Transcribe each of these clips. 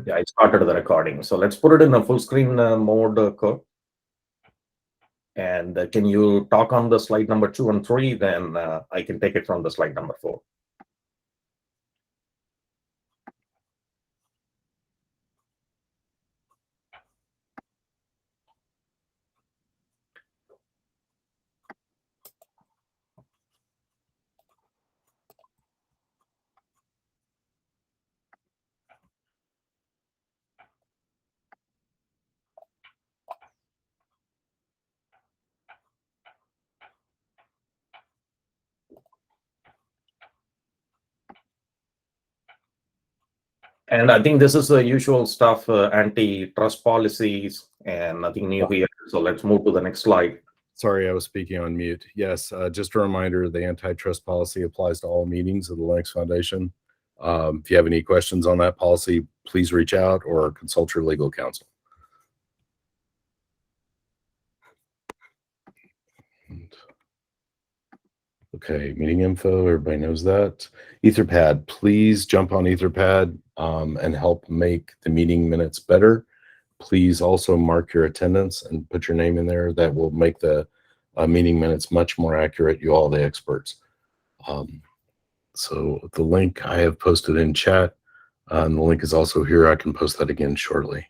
Yeah, I started the recording. So let's put it in a full screen mode, Kurt. And can you talk on the slide number 2 and 3? Then I can take it from the slide number 4. And I think this is the usual stuff, antitrust policies, and nothing new here. So let's move to the next slide. Sorry, I was speaking on mute. Yes, just a reminder, the antitrust policy applies to all meetings of the Linux Foundation. If you have any questions on that policy, please reach out or consult your legal counsel. Okay, meeting info, everybody knows that. Etherpad, please jump on Etherpad and help make the meeting minutes better. Please also mark your attendance and put your name in there. That will make the meeting minutes much more accurate, you all the experts. So the link I have posted in chat, and the link is also here. I can post that again shortly.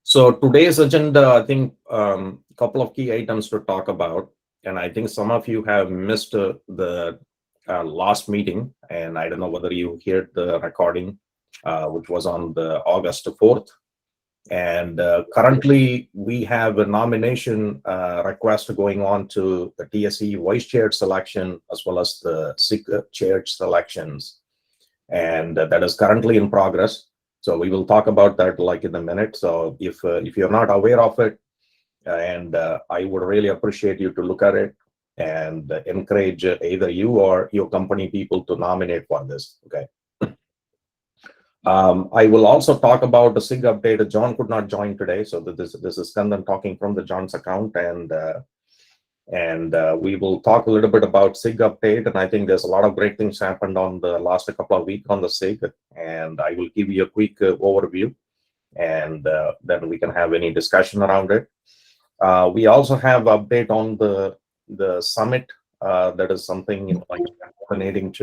So today's agenda, I think a couple of key items to talk about. And I think some of you have missed the last meeting. And I don't know whether you heard the recording, which was on the August 4th. And currently, we have a nomination request going on to the TSC vice chair selection, as well as the SIG chair selections. And that is currently in progress. So we will talk about that like in a minute. So if you're not aware of it, and I would really appreciate you to look at it and encourage either you or your company people to nominate for this. Okay. I will also talk about the SIG update. John could not join today, so this is Kandan talking from the John's account, and we will talk a little bit about SIG update. And I think there's a lot of great things happened on the last couple of weeks on the SIG, and I will give you a quick overview, and then we can have any discussion around it. We also have update on the summit. That is something like coordinating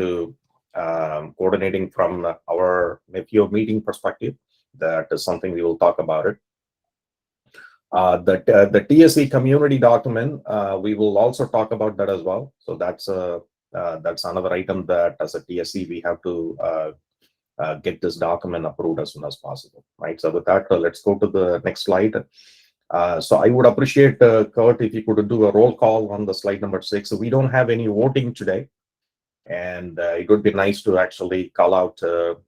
from our Nephio meeting perspective. That is something we will talk about it. The TSC community document, we will also talk about that as well. So that's another item that as a TSC we have to get this document approved as soon as possible, right? So with that, let's go to the next slide. So I would appreciate, Kurt, if you could do a roll call on the slide number 6. So we don't have any voting today, and it would be nice to actually call out the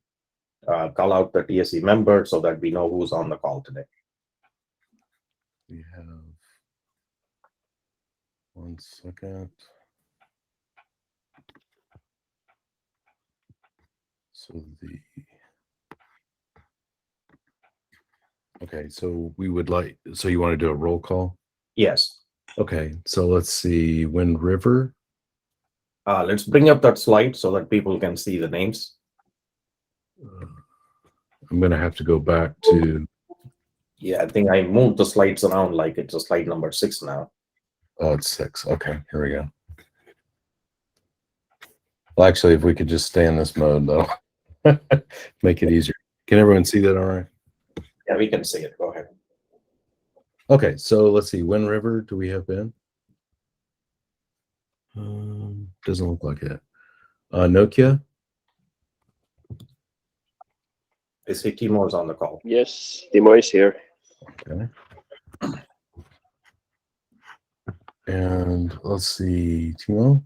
TSC member so that we know who's on the call today. We have 1 second. So okay, so we would like, so you want to do a roll call? Yes. Okay, so let's see, Wind River. Let's bring up that slide so that people can see the names. I'm going to have to go back to... Yeah, I think I moved the slides around, like it's a slide number 6 now. Oh, it's 6. Okay, here we go. Well, actually, if we could just stay in this mode, though, make it easier. Can everyone see that all right? Yeah, we can see it. Go ahead. Okay, so let's see. Wind River, do we have Ben? Doesn't look like it. Nokia? I see Timo's on the call. Yes, Timo is here. Okay. And let's see, Timo?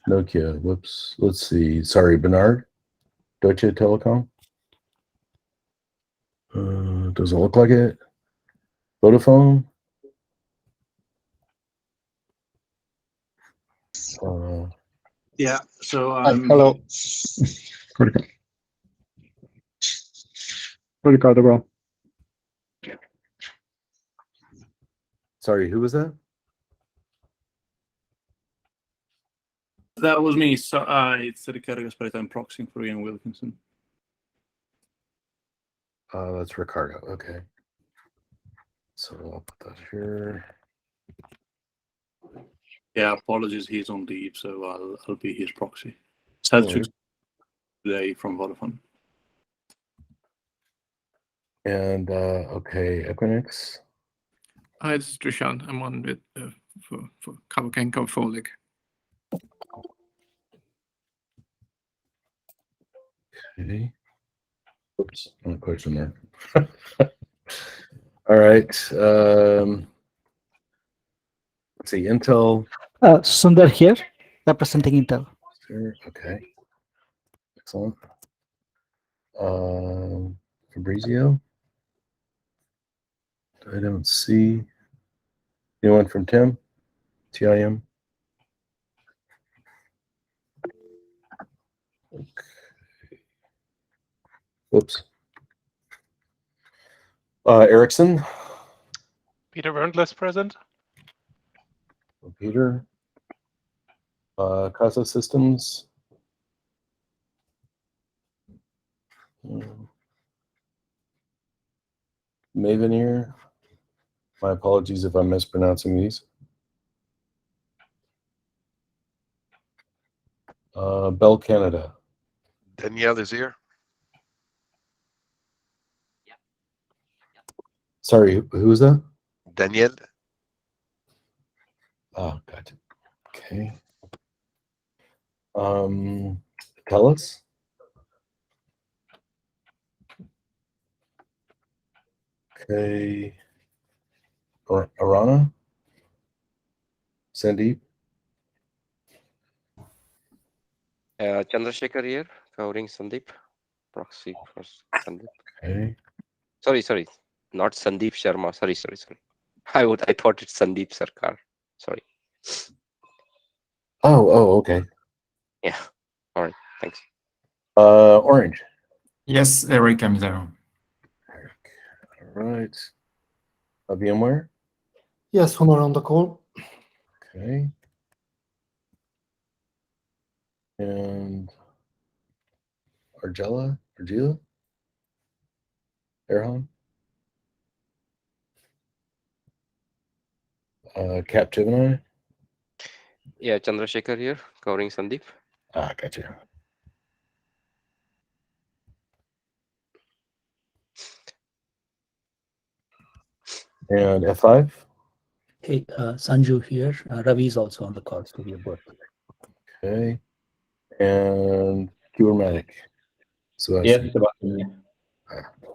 Nokia, whoops. Let's see. Sorry, Bernard? Deutsche Telekom? Doesn't look like it. Vodafone? Yeah, so hello. Ricardo, bro. Sorry, who was that? That was me. So it's Ricardo Gasparet. I'm proxying for Ian Wilkinson. That's Ricardo. Okay. So I'll put that here. Yeah, apologies. He's on leave, so I'll be his proxy. Selçuk today from Vodafone. And okay, Equinix. Hi, this is Trishan. I'm on with for Kabuken Folig. Okay. Oops, not a question mark. All right. Let's see, Intel. Sundar here, representing Intel. Okay. Excellent. Fabrizio. I don't see anyone from TIM. TIM. Okay. Whoops. Ericsson. Peter Werntless present. Peter. Casa Systems. Mavenir. My apologies if I'm mispronouncing these. Bell Canada. Danielle is here. Sorry, who is that? Danielle. Oh, gotcha. Okay. Telus. Okay. Arana. Sandeep. Chandrasekhar here, covering Sandeep, proxy for Sandeep. Okay. Sorry, not Sandeep Sharma. Sorry. I thought it's Sandeep Sarkar. Sorry. Oh, okay. Yeah. All right. Thanks. Orange. Yes, Eric, I'm there. All right. VMware. Yes, Honor on the call. Okay. And Argila. Erhan. Capgemini. Yeah, Chandrasekhar here, covering Sandeep. Gotcha. And F5. Hey, Sanju here. Ravi is also on the call, so we are both. Okay. And Cubermatic. So Yeah,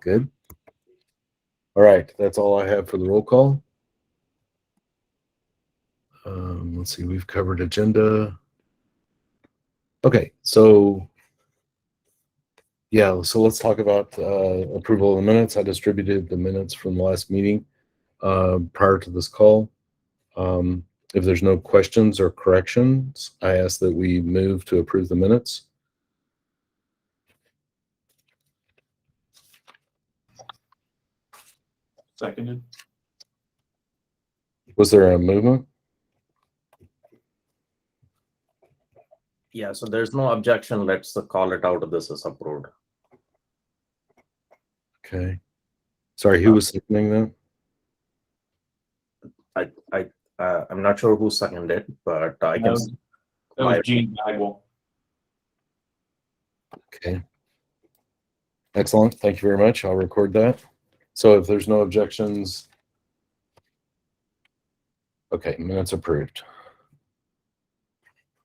good. All right, that's all I have for the roll call. Let's see, we've covered agenda. Okay, so yeah, so let's talk about approval of the minutes. I distributed the minutes from the last meeting prior to this call. If there's no questions or corrections, I ask that we move to approve the minutes. Seconded. Was there a movement? Yeah, so there's no objection. Let's call it out. This is approved. Okay. Sorry, who was seconding that? I'm not sure who seconded it, but I can. That was Gene Bagwell. Okay. Excellent. Thank you very much. I'll record that. So if there's no objections, okay, minutes approved.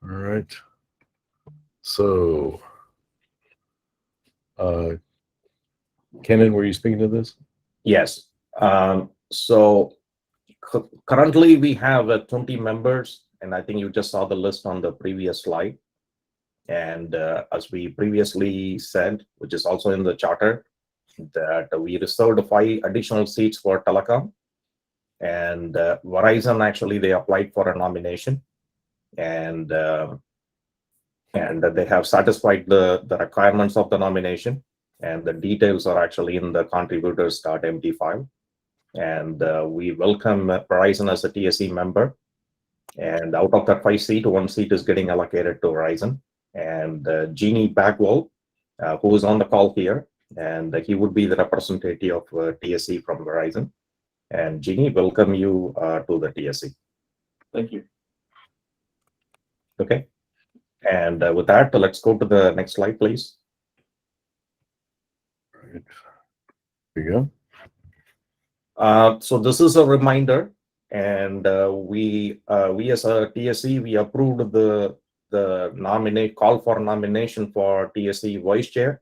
All right. So, Kenan, were you speaking to this? Yes. So currently we have 20 members, and I think you just saw the list on the previous slide. And as we previously said, which is also in the charter, that we reserved 5 additional seats for telecom. And Verizon, actually, they applied for a nomination. And they have satisfied the requirements of the nomination. And the details are actually in the contributors.md file. And we welcome Verizon as a TSC member. And out of that 5 seat, 1 seat is getting allocated to Verizon. And Jeannie Bagwell, who is on the call here, and he would be the representative of TSC from Verizon. And Jeannie, welcome you to the TSC. Thank you. Okay. And with that, let's go to the next slide, please. Right. There you go. So this is a reminder, and we as a TSC, we approved the call for nomination for TSC vice chair,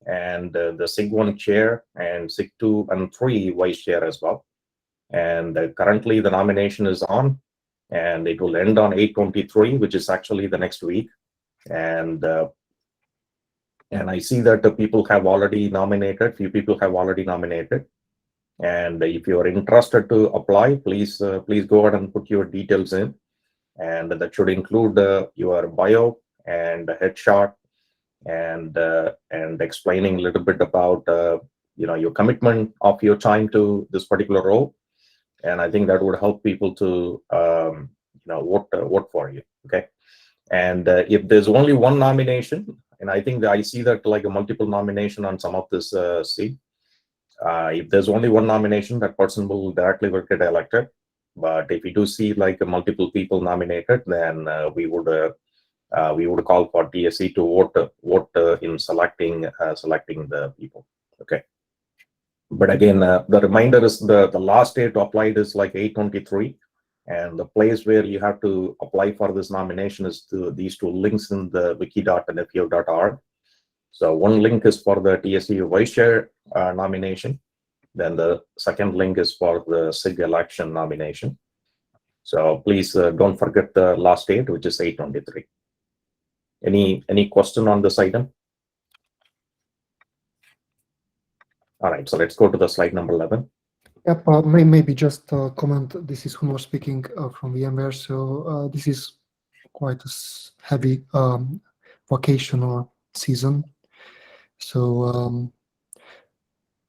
and the SIG1 chair, and SIG2 and 3 vice chair as well. And currently the nomination is on, and it will end on 8/23, which is actually the next week. And I see that the people have already nominated. Few people have already nominated. And if you are interested to apply, please go ahead and put your details in, and that should include your bio and headshot, and explaining a little bit about your commitment of your time to this particular role. And I think that would help people to vote for you. Okay. And if there's only one nomination, and I think that I see that like a multiple nomination on some of this seat. If there's only one nomination, that person will directly get elected. But if we do see like multiple people nominated, then we would call for TSC to vote in selecting the people. Okay. But again, the reminder is the last day to apply is like 8/23, and the place where you have to apply for this nomination is these two links in the wiki.nephio.org. So one link is for the TSC vice chair nomination. Then the second link is for the SIG election nomination. So please don't forget the last date, which is 8/23. Any question on this item? All right, so let's go to the slide number 11. Yep, maybe just a comment. This is Hunor speaking from VMware. So this is quite a heavy vacational season. So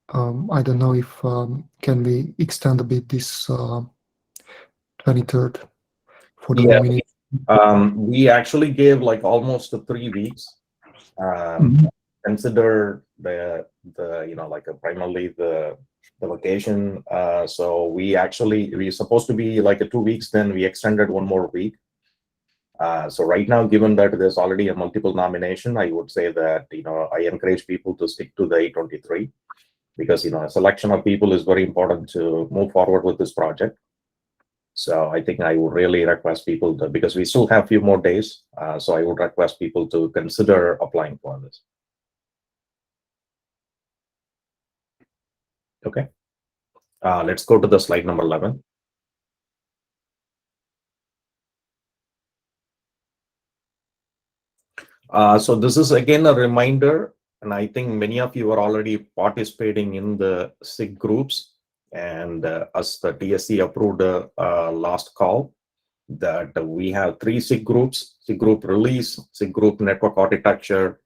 I don't know if can we extend a bit this 23rd for the nomination. We actually gave like almost 3 weeks. Consider the primarily the vacation. So we're supposed to be like 2 weeks. Then we extended 1 more week. So right now, given that there's already a multiple nomination, I would say that I encourage people to stick to the 8/23, because a selection of people is very important to move forward with this project. So I think I would really request people to, because we still have a few more days. So I would request people to consider applying for this. Okay. Let's go to the slide number 11. So this is again a reminder, and I think many of you are already participating in the SIG groups. And as the TSC approved last call, that we have 3 SIG groups: SIG group release, SIG group network architecture,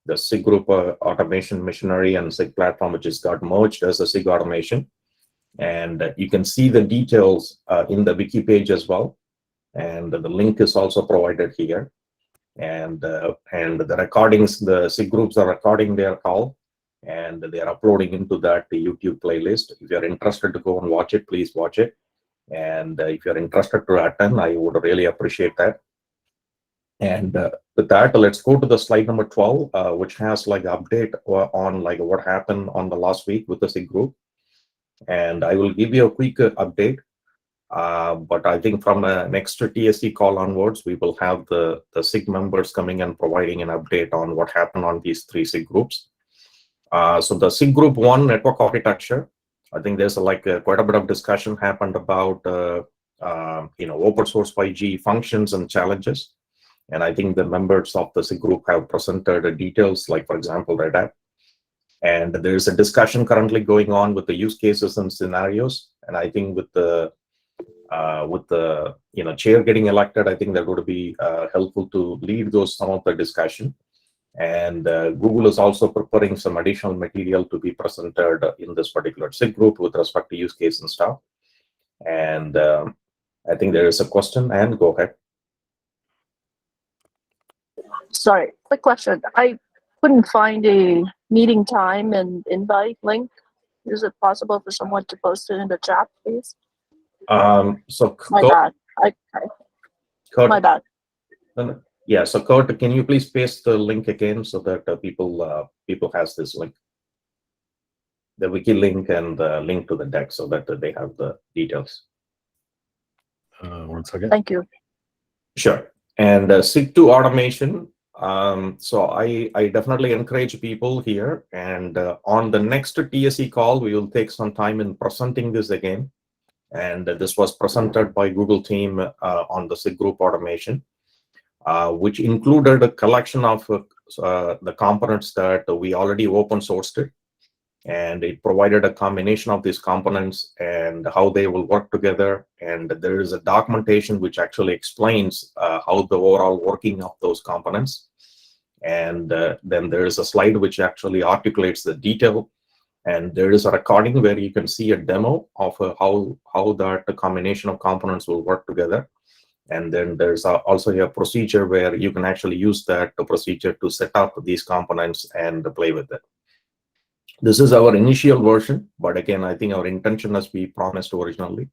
the SIG group automation machinery, and SIG platform, which has got merged as a SIG automation. And you can see the details in the wiki page as well. And the link is also provided here. And the recordings, the SIG groups are recording their call, and they are uploading into that YouTube playlist. If you're interested to go and watch it, please watch it. And if you're interested to attend, I would really appreciate that. And with that, let's go to the slide number 12, which has like update on like what happened on the last week with the SIG group. And I will give you a quick update. But I think from next TSC call onwards, we will have the SIG members coming and providing an update on what happened on these 3 SIG groups. So the SIG group 1, network architecture, I think there's quite a bit of discussion happened about open source 5G functions and challenges. And I think the members of the SIG group have presented details, like for example, Red Hat. And there's a discussion currently going on with the use cases and scenarios. And I think with the chair getting elected, I think that would be helpful to lead some of the discussion. And Google is also preparing some additional material to be presented in this particular SIG group with respect to use case and stuff. And I think there is a question, and go ahead. Sorry, quick question. I couldn't find a meeting time and invite link. Is it possible for someone to post it in the chat, please? So My Kurt, bad. My bad. Yeah, so Kurt, can you please paste the link again so that people has this link, the wiki link and the link to the deck, so that they have the details. 1 second. Thank you. Sure. And SIG2 automation. So I definitely encourage people here, and on the next TSC call, we will take some time in presenting this again. And this was presented by Google team on the SIG group automation, which included a collection of the components that we already open sourced it. And it provided a combination of these components and how they will work together. And there is a documentation which actually explains how the overall working of those components. And then there is a slide which actually articulates the detail. And there is a recording where you can see a demo of how that combination of components will work together. And then there's also a procedure where you can actually use that procedure to set up these components and play with it. This is our initial version, but again, I think our intention, as we promised originally,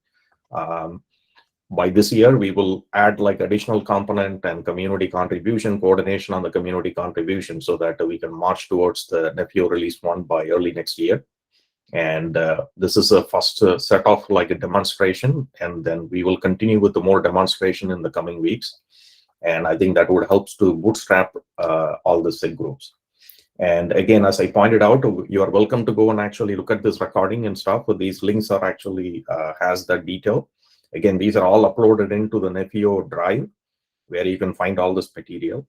by this year, we will add like additional component and community contribution, coordination on the community contribution, so that we can march towards the Nephio release 1 by early next year. And this is a first set of like a demonstration, and then we will continue with the more demonstration in the coming weeks. And I think that would help to bootstrap all the SIG groups. And again, as I pointed out, you are welcome to go and actually look at this recording and stuff. But these links are actually has the detail. Again, these are all uploaded into the Nephio drive, where you can find all this material.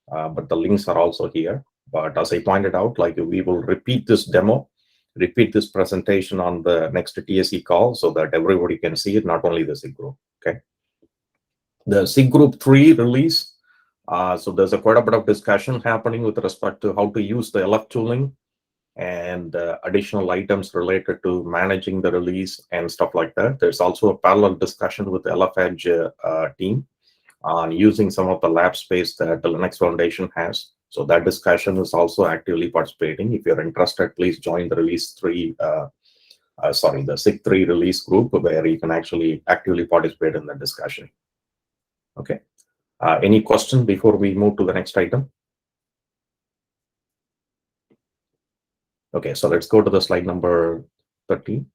But the links are also here. But as I pointed out, like we will repeat this demo, repeat this presentation on the next TSC call, so that everybody can see it, not only the SIG group. Okay. The SIG group 3 release. So there's quite a bit of discussion happening with respect to how to use the LF tooling and additional items related to managing the release and stuff like that. There's also a parallel discussion with the LF Edge team on using some of the lab space that the Linux Foundation has. So that discussion is also actively participating. If you're interested, please join the the SIG 3 release group, where you can actually actively participate in the discussion. Okay. Any question before we move to the next item? Okay, so let's go to the slide number 13.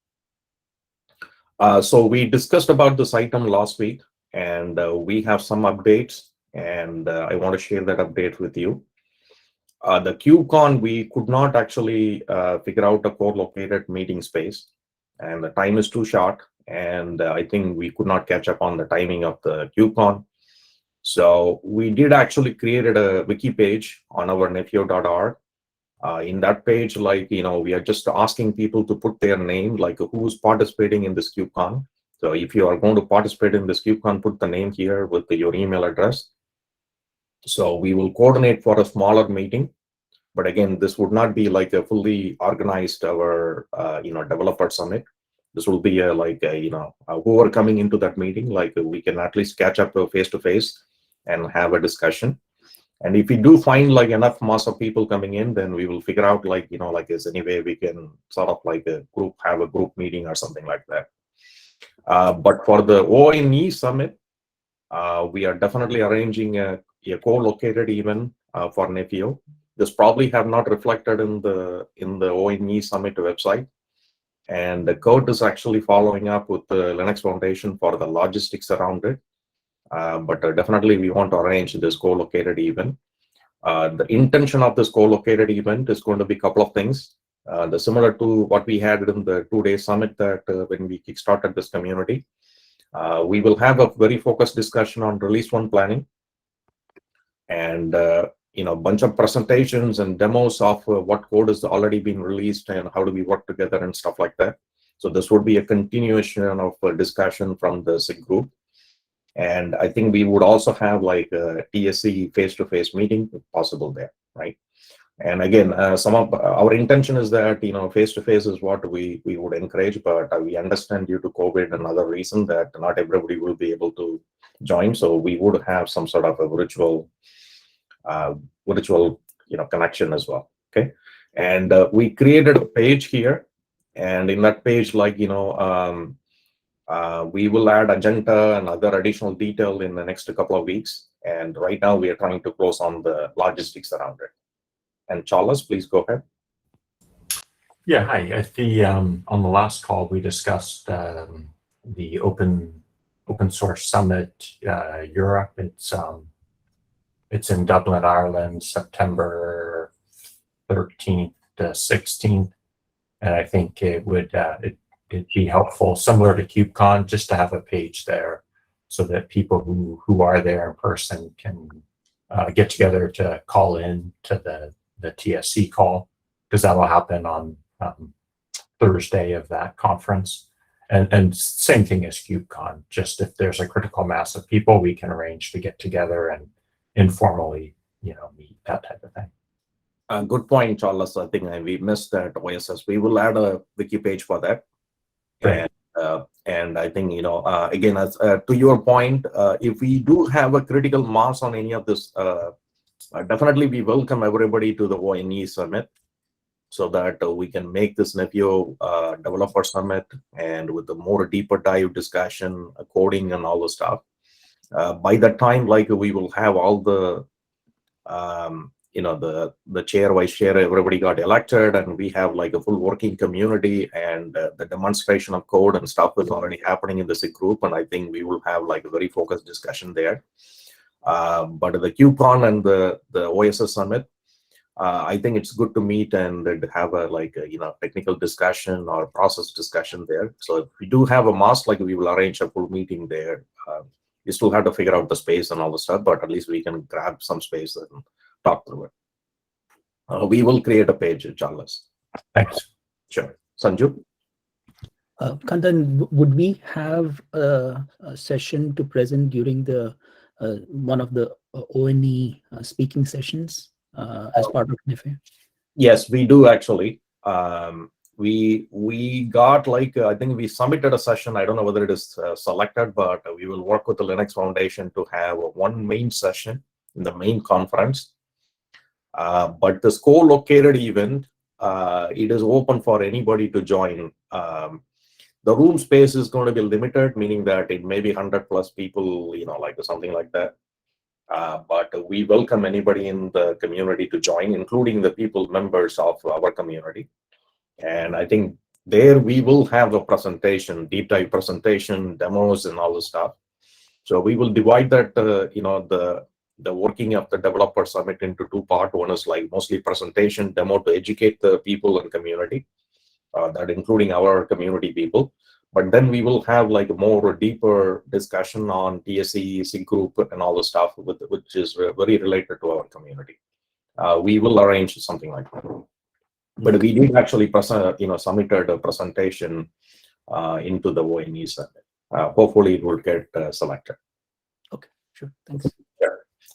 So we discussed about this item last week, and we have some updates, and I want to share that update with you. The KubeCon, we could not actually figure out a co-located meeting space, and the time is too short, and I think we could not catch up on the timing of the KubeCon. So we did actually created a wiki page on our nephio.org. In that page, like, we are just asking people to put their name, like who's participating in this KubeCon. So if you are going to participate in this KubeCon, put the name here with your email address. So we will coordinate for a smaller meeting. But again, this would not be like a fully organized our developer summit. This will be who are coming into that meeting, like we can at least catch up face to face and have a discussion. And if we do find like enough mass of people coming in, then we will figure out is any way we can sort of like have a group meeting or something like that. But for the ONE summit, we are definitely arranging a co-located event for Nephio. This probably have not reflected in the ONE summit website. And the code is actually following up with the Linux Foundation for the logistics around it. But definitely we want to arrange this co-located event. The intention of this co-located event is going to be a couple of things. Similar to what we had in the 2-day summit that when we kickstarted this community. We will have a very focused discussion on release 1 planning. And a bunch of presentations and demos of what code has already been released and how do we work together and stuff like that. So this would be a continuation of a discussion from the SIG group. And I think we would also have like a TSC face-to-face meeting if possible there, right? And again, some of our intention is that, face-to-face is what we would encourage, but we understand due to COVID and other reasons that not everybody will be able to join. So we would have some sort of a virtual, connection as well. Okay. And we created a page here, and in that page, we will add agenda and other additional detail in the next couple of weeks. And right now we are trying to close on the logistics around it. And Charles, please go ahead. Yeah, hi. At the on the last call, we discussed the open source summit Europe. It's in Dublin, Ireland, September 13th to 16th, and I think it would it'd be helpful, similar to KubeCon, just to have a page there so that people who are there in person can get together to call in to the TSC call, because that'll happen on Thursday of that conference. And same thing as KubeCon, just if there's a critical mass of people, we can arrange to get together and informally, meet, that type of thing. Good point, Charles. I think we missed that OSS. We will add a wiki page for that. Right. And I think, again, as to your point, if we do have a critical mass on any of this, definitely we welcome everybody to the ONE Summit, so that we can make this Nephio Developer Summit, and with the more deeper dive discussion, coding and all the stuff. By that time, we will have all the, the chair, vice chair, everybody got elected, and we have a full working community, and the demonstration of code and stuff is already happening in the SIG group, and I think we will have a very focused discussion there. But the KubeCon and the OSS Summit, I think it's good to meet and have a technical discussion or process discussion there. So if we do have a mass, we will arrange a full meeting there. We still have to figure out the space and all the stuff, but at least we can grab some space and talk through it. We will create a page, Charles. Thanks. Sure. Sanju? Kandan, would we have a session to present during the one of the ONE speaking sessions as part of Nephio? Yes, we do actually. We got I think we submitted a session. I don't know whether it is selected, but we will work with the Linux Foundation to have one main session in the main conference. But this co-located event, it is open for anybody to join. The room space is going to be limited, meaning that it may be 100+ people, something like that. But we welcome anybody in the community to join, including the members of our community. And I think there we will have a presentation, deep dive presentation, demos, and all the stuff. So we will divide that, the working of the developer summit into two parts. One is mostly presentation, demo to educate the people and community, that including our community people. But then we will have a more deeper discussion on TSC, SIG group, and all the stuff which is very related to our community. We will arrange something like that. But we did actually submitted a presentation into the ONE Summit. Hopefully it will get selected. Okay, sure. Thanks. Yeah.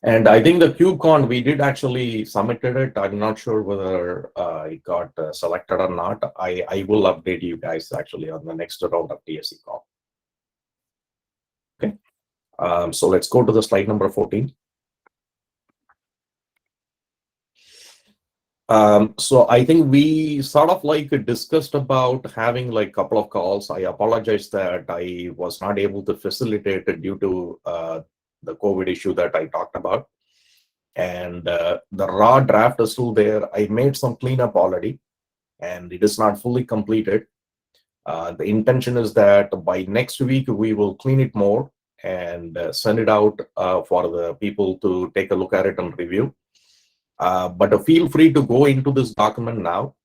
And I think the KubeCon, we did actually submitted it. I'm not sure whether it got selected or not. I will update you guys actually on the next round of TSC call. Okay. So let's go to the slide number 14. So I think we sort of discussed about having a couple of calls. I apologize that I was not able to facilitate it due to the COVID issue that I talked about. And the raw draft is still there. I made some cleanup already, and it is not fully completed. The intention is that by next week, we will clean it more and send it out for the people to take a look at it and review. But feel free to go into this document now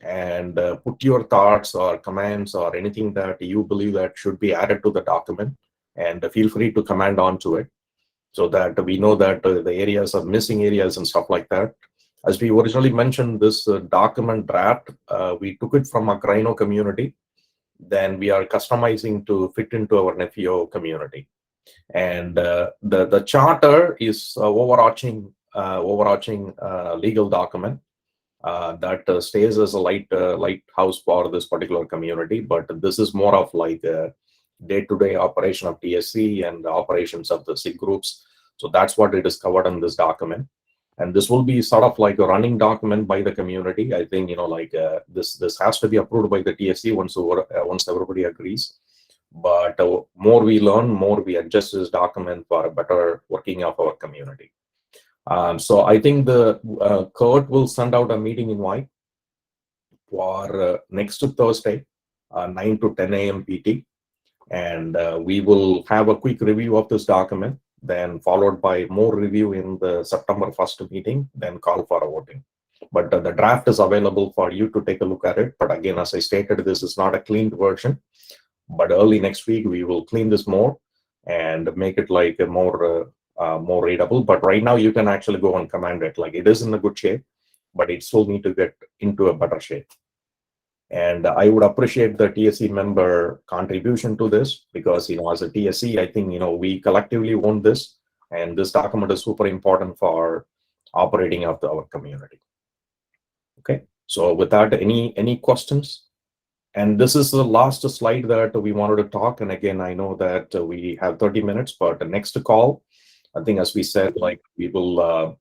and put your thoughts or comments or anything that you believe that should be added to the document, and feel free to comment onto it, so that we know that the areas of missing areas and stuff like that. As we originally mentioned, this document draft, we took it from a Akraino community. Then we are customizing to fit into our Nephio community. And the charter is overarching legal document. that stays as a lighthouse for this particular community. But this is more of like a day-to-day operation of TSC and the operations of the SIG groups. So that's what it is covered in this document. And this will be sort of like a running document by the community. I think, like this has to be approved by the TSC once everybody agrees. But more we learn, more we adjust this document for a better working of our community. So I think the Kurt will send out a meeting invite for next Thursday, 9 to 10 a.m. PT. And we will have a quick review of this document, then followed by more review in the September 1st meeting, then call for a voting. But the draft is available for you to take a look at it. But again, as I stated, this is not a cleaned version. But early next week, we will clean this more and make it like a more readable. But right now, you can actually go and command it. Like it is in a good shape, but it still need to get into a better shape. And I would appreciate the TSC member contribution to this because, as a TSC, I think, we collectively own this, and this document is super important for operating of our community. Okay, so with that, any questions? And this is the last slide that we wanted to talk. And again, I know that we have 30 minutes, but the next call, I think, as we said, like we will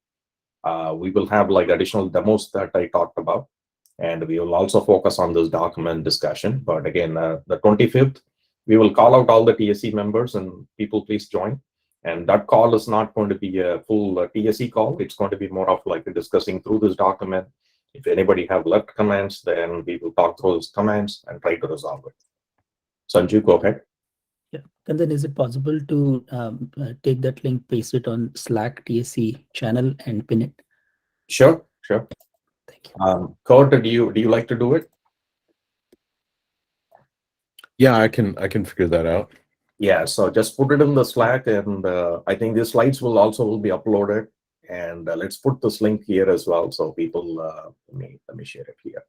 have like additional demos that I talked about. And we will also focus on this document discussion. But again, the 25th, we will call out all the TSC members and people please join. And that call is not going to be a full TSC call. It's going to be more of like discussing through this document. If anybody have left comments, then we will talk through those comments and try to resolve it. Sanju, go ahead. Yeah, and then is it possible to take that link, paste it on Slack TSC channel and pin it? Sure. Thank you. Kurt, do you like to do it? Yeah, I can figure that out. Yeah, so just put it in the Slack, and I think the slides will be uploaded. And let's put this link here as well, so people. Let me share it here.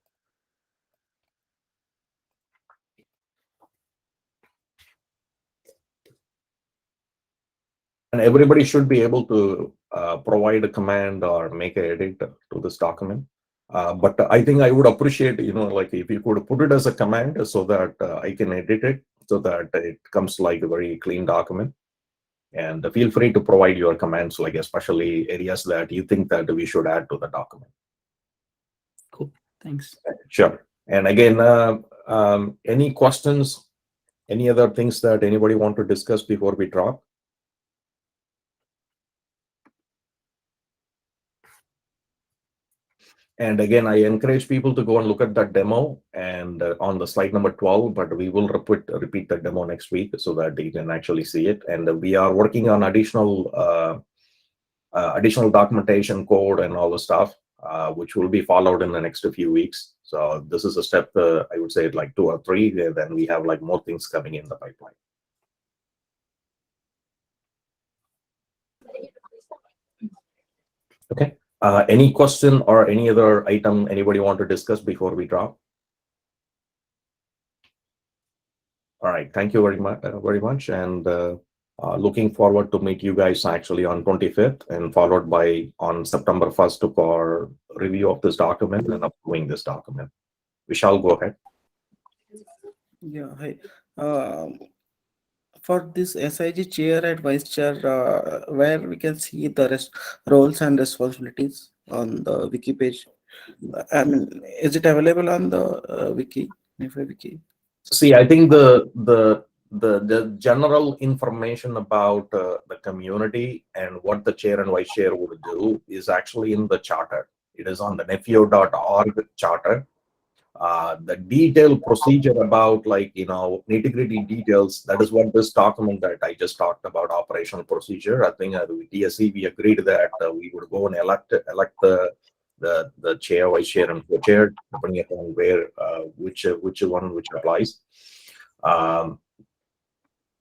And everybody should be able to provide a command or make an edit to this document. But I think I would appreciate, like if you could put it as a command so that I can edit it so that it comes like a very clean document. And feel free to provide your comments, like especially areas that you think that we should add to the document. Cool, thanks. Sure. And again, any questions, any other things that anybody want to discuss before we drop? And again, I encourage people to go and look at that demo and on the slide number 12, but we will repeat the demo next week so that they can actually see it. And we are working on additional documentation code and all the stuff, which will be followed in the next few weeks. So this is a step, I would say like 2 or 3, then we have like more things coming in the pipeline. Okay. Any question or any other item anybody want to discuss before we drop? All right, thank you very much, and looking forward to meet you guys actually on 25th, and followed by on September 1st for review of this document and approving this document. Vishal, go ahead. Yeah, hi. For this SIG chair and vice chair, where we can see the roles and responsibilities on the wiki page. I mean, is it available on the wiki, Nephio wiki? See, I think the general information about the community and what the chair and vice chair would do is actually in the charter. It is on the nephio.org charter. The detailed procedure about nitty-gritty details, that is what this document that I just talked about, operational procedure. I think with TSC we agreed that we would go and elect the chair, vice chair, and co-chair, depending upon where which applies.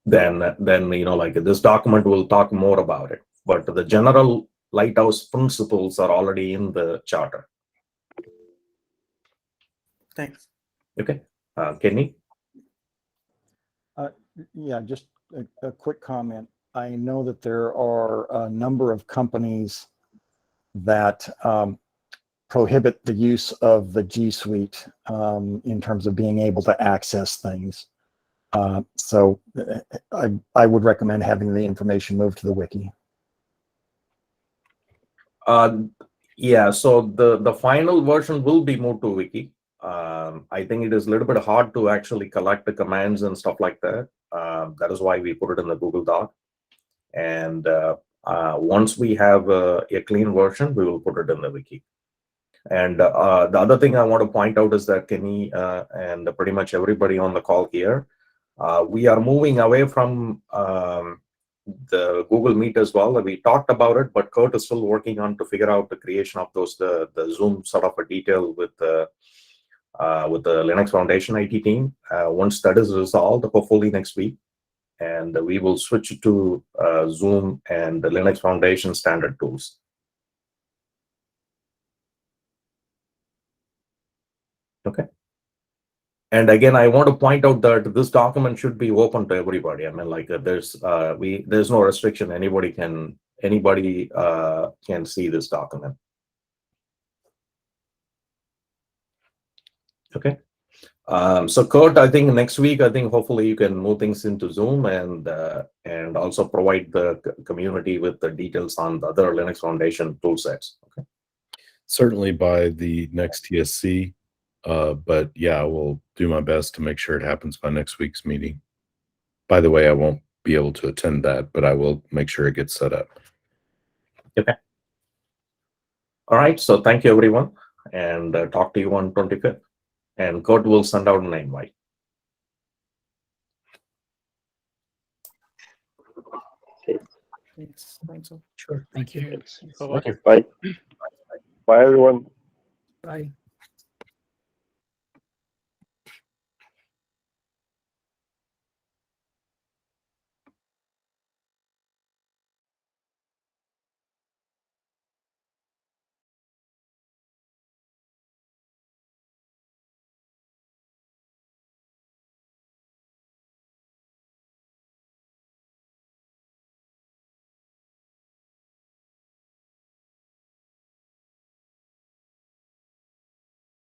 Then this document will talk more about it, but the general lighthouse principles are already in the charter. Thanks. Okay, Kenny. Yeah, just a quick comment. I know that there are a number of companies that prohibit the use of the G Suite in terms of being able to access things. So I would recommend having the information moved to the wiki. Yeah, so the final version will be moved to wiki. I think it is a little bit hard to actually collect the commands and stuff like that. That is why we put it in the Google Doc. And once we have a clean version, we will put it in the wiki. And the other thing I want to point out is that Kenny and pretty much everybody on the call here, we are moving away from the Google Meet as well. We talked about it, but Kurt is still working on to figure out the creation of those the Zoom sort of a detail with the Linux Foundation IT team. Once that is resolved, hopefully next week, and we will switch to Zoom and the Linux Foundation standard tools. Okay. And again, I want to point out that this document should be open to everybody. I mean, like there's no restriction. Anybody can see this document. Okay. So Kurt, I think next week, hopefully you can move things into Zoom and also provide the community with the details on the other Linux Foundation tool sets. Okay. Certainly by the next TSC. But yeah, we'll do my best to make sure it happens by next week's meeting. By the way, I won't be able to attend that, but I will make sure it gets set up. Okay. All right. So thank you, everyone, and talk to you on 25th. And Kurt will send out an invite. Thanks. Sure. Thank you. Bye-bye. Bye. Bye, everyone. Bye.